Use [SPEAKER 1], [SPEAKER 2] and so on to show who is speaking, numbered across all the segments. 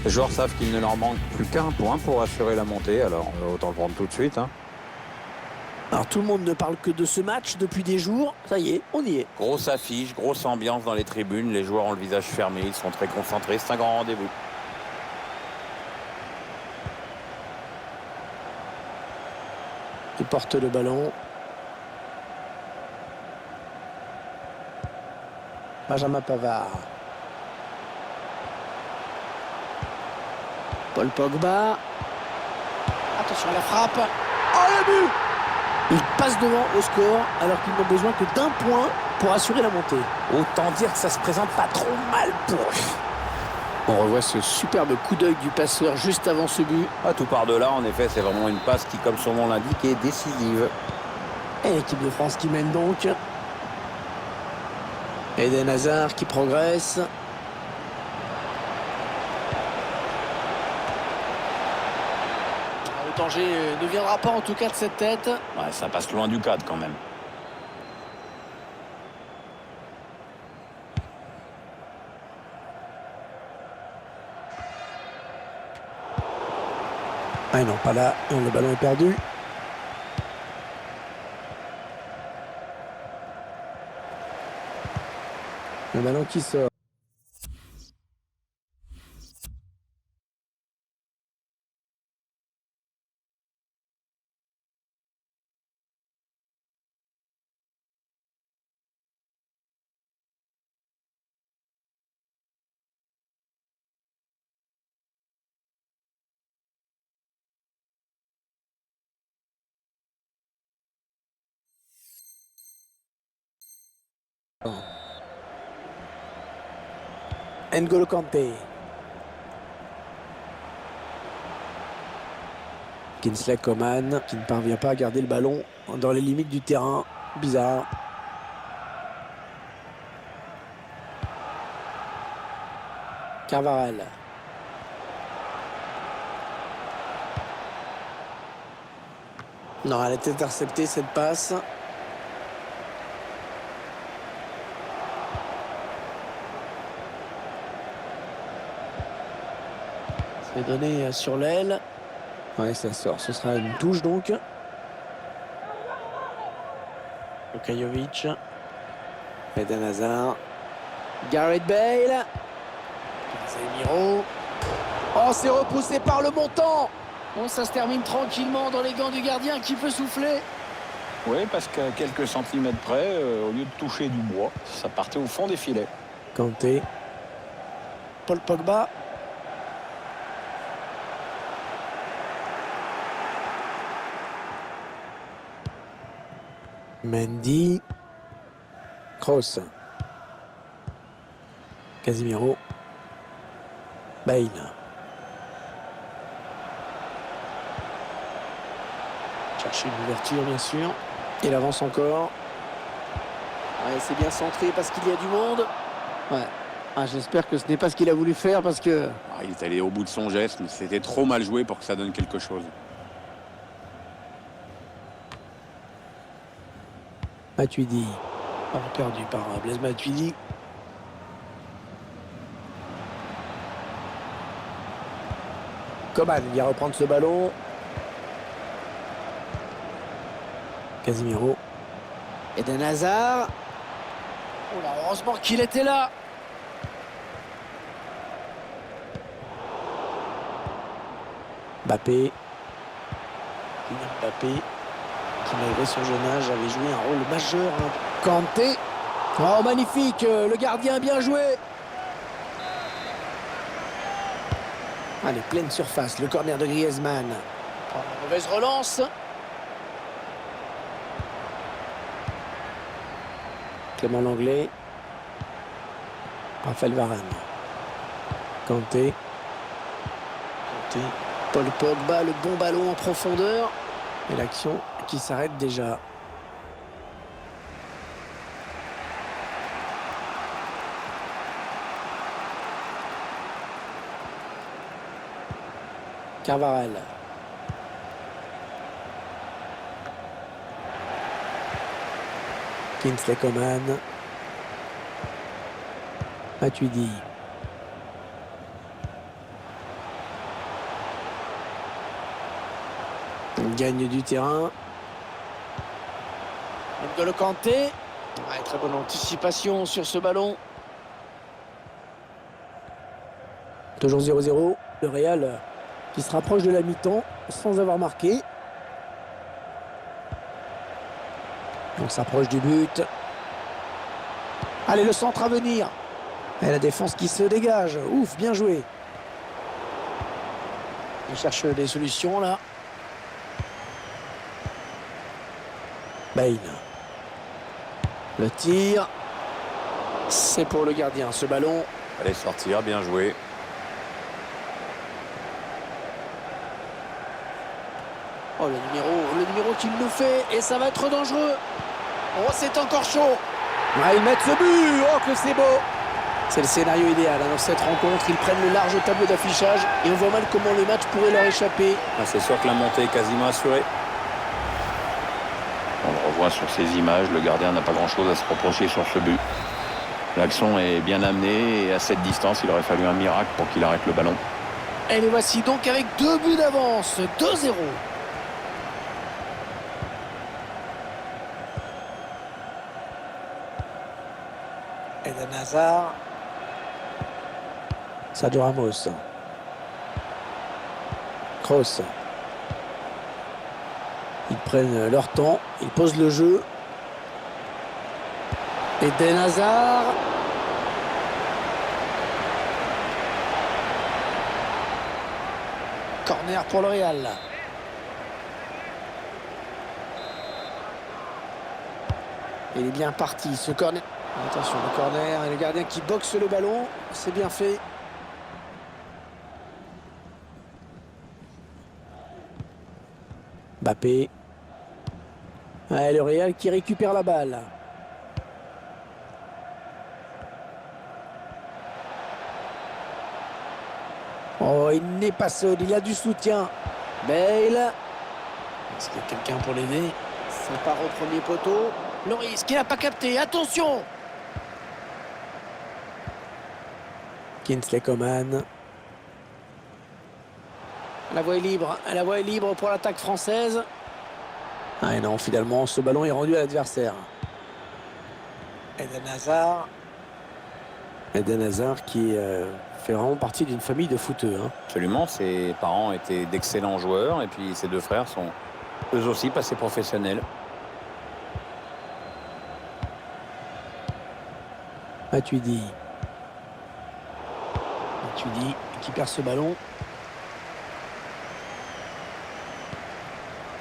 [SPEAKER 1] Les joueurs savent qu'il ne leur manque plus qu'un point pour assurer la montée, alors autant le prendre tout de suite. Hein.
[SPEAKER 2] Alors tout le monde ne parle que de ce match depuis des jours. Ça y est, on y est.
[SPEAKER 1] Grosse affiche, grosse ambiance dans les tribunes. Les joueurs ont le visage fermé, ils sont très concentrés. C'est un grand rendez-vous.
[SPEAKER 2] Il porte le ballon. Benjamin Pavard. Paul Pogba. Attention à la frappe. Oh, le but! Il passe devant au score alors qu'ils n'ont besoin que d'un point pour assurer la montée.
[SPEAKER 1] Autant dire que ça se présente pas trop mal pour eux.
[SPEAKER 2] On revoit ce superbe coup d'œil du passeur juste avant ce but.
[SPEAKER 1] Ah, tout par de là, en effet, c'est vraiment une passe qui, comme son nom l'indique, est décisive.
[SPEAKER 2] Et l'équipe de France qui mène donc. Eden Hazard qui progresse. Le danger ne viendra pas en tout cas de cette tête.
[SPEAKER 1] Ouais, ça passe loin du cadre quand même.
[SPEAKER 2] Ah non, pas là. Non, le ballon est perdu. Le ballon qui sort. N'Golo Kanté. Kingsley Coman qui ne parvient pas à garder le ballon dans les limites du terrain. Bizarre. Carvajal. Non, elle est interceptée cette passe. C'est donné sur l'aile. Ouais, ça sort. Ce sera une touche donc. Lukajovic. Eden Hazard. Gareth Bale. Casemiro. Oh, c'est repoussé par le montant. Bon, ça se termine tranquillement dans les gants du gardien qui peut souffler.
[SPEAKER 1] Oui, parce qu'à quelques centimètres près, au lieu de toucher du bois, ça partait au fond des filets.
[SPEAKER 2] Kanté. Paul Pogba. Mendy. Kroos. Casemiro. Bale. Chercher une ouverture, bien sûr. Il avance encore. Ouais, c'est bien centré parce qu'il y a du monde. Ouais. Ah, j'espère que ce n'est pas ce qu'il a voulu faire parce que...
[SPEAKER 1] Ah, il est allé au bout de son geste, mais c'était trop mal joué pour que ça donne quelque chose.
[SPEAKER 2] Matuidi. Perdu par Blaise Matuidi. Coman vient reprendre ce ballon. Casemiro. Eden Hazard. Oh là, heureusement qu'il était là. Mbappé. Mbappé, qui malgré son jeune âge avait joué un rôle majeur. Kanté. Oh, magnifique. Le gardien bien joué. Allez, pleine surface. Le corner de Griezmann. Oh, mauvaise relance. Clément Langlais. Raphaël Varane. Kanté. Kanté. Paul Pogba, le bon ballon en profondeur. Et l'action qui s'arrête déjà. Carvajal. Kingsley Coman. Matuidi. gagne du terrain. N'Golo Kanté. Ouais, très bonne anticipation sur ce ballon. Toujours 0-0. Le Real qui se rapproche de la mi-temps sans avoir marqué. On s'approche du but. Allez, le centre à venir. Et la défense qui se dégage. Ouf, bien joué. Il cherche des solutions là. Bale. Le tir. C'est pour le gardien ce ballon.
[SPEAKER 1] Allez sortir, bien joué.
[SPEAKER 2] Oh, le numéro qu'il nous fait. Et ça va être dangereux. Oh, c'est encore chaud. Ah, ils mettent ce but. Oh, que c'est beau. C'est le scénario idéal. Dans cette rencontre, ils prennent le large tableau d'affichage. Et on voit mal comment le match pourrait leur échapper.
[SPEAKER 1] C'est sûr que la montée est quasiment assurée. On le revoit sur ces images. Le gardien n'a pas grand-chose à se reprocher sur ce but. L'action est bien amenée. Et à cette distance, il aurait fallu un miracle pour qu'il arrête le ballon.
[SPEAKER 2] Et les voici donc avec 2 buts d'avance. 2-0. Eden Hazard. Sergio Ramos. Kroos. Ils prennent leur temps. Ils posent le jeu. Eden Hazard. Corner pour le Real. Il est bien parti ce corner. Attention, le corner et le gardien qui boxe le ballon. C'est bien fait. Mbappé. Ouais, le Real qui récupère la balle. Oh, il n'est pas seul, il a du soutien. Bale. Est-ce qu'il y a quelqu'un pour l'aider? Ça part au premier poteau. Loris qui n'a pas capté, attention. Kingsley Coman. La voie est libre pour l'attaque française. Ah et non, finalement, ce ballon est rendu à l'adversaire. Eden Hazard. Eden Hazard qui fait vraiment partie d'une famille de footeux.
[SPEAKER 1] Absolument, ses parents étaient d'excellents joueurs et puis ses 2 frères sont eux aussi passés professionnels.
[SPEAKER 2] Matuidi qui perd ce ballon.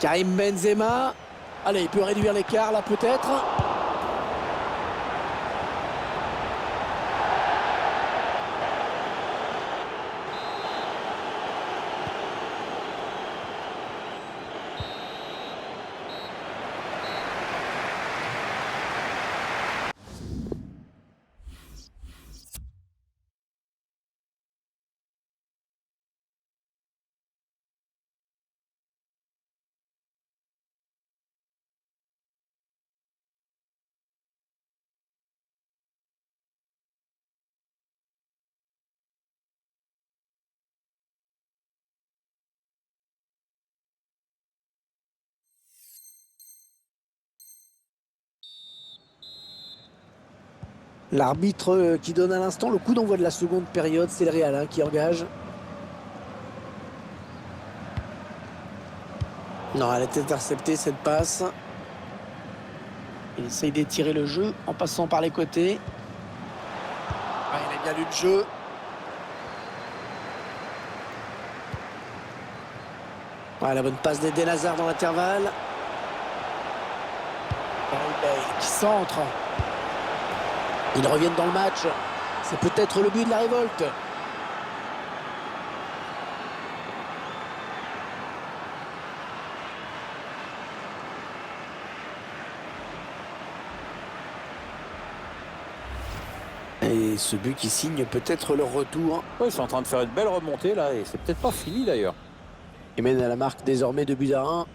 [SPEAKER 2] Karim Benzema. Allez, il peut réduire l'écart là peut-être. L'arbitre qui donne à l'instant le coup d'envoi de la seconde période, c'est le Real qui engage. Non, elle est interceptée cette passe. Il essaye d'étirer le jeu en passant par les côtés. Ah, il a bien lu le jeu. Ah, la bonne passe d'Eden Hazard dans l'intervalle. Qui centre. Ils reviennent dans le match. C'est peut-être le but de la révolte. Et ce but qui signe peut-être leur retour.
[SPEAKER 1] Oui, ils sont en train de faire une belle remontée là et c'est peut-être pas fini d'ailleurs.
[SPEAKER 2] Et mène à la marque désormais de buts à 1.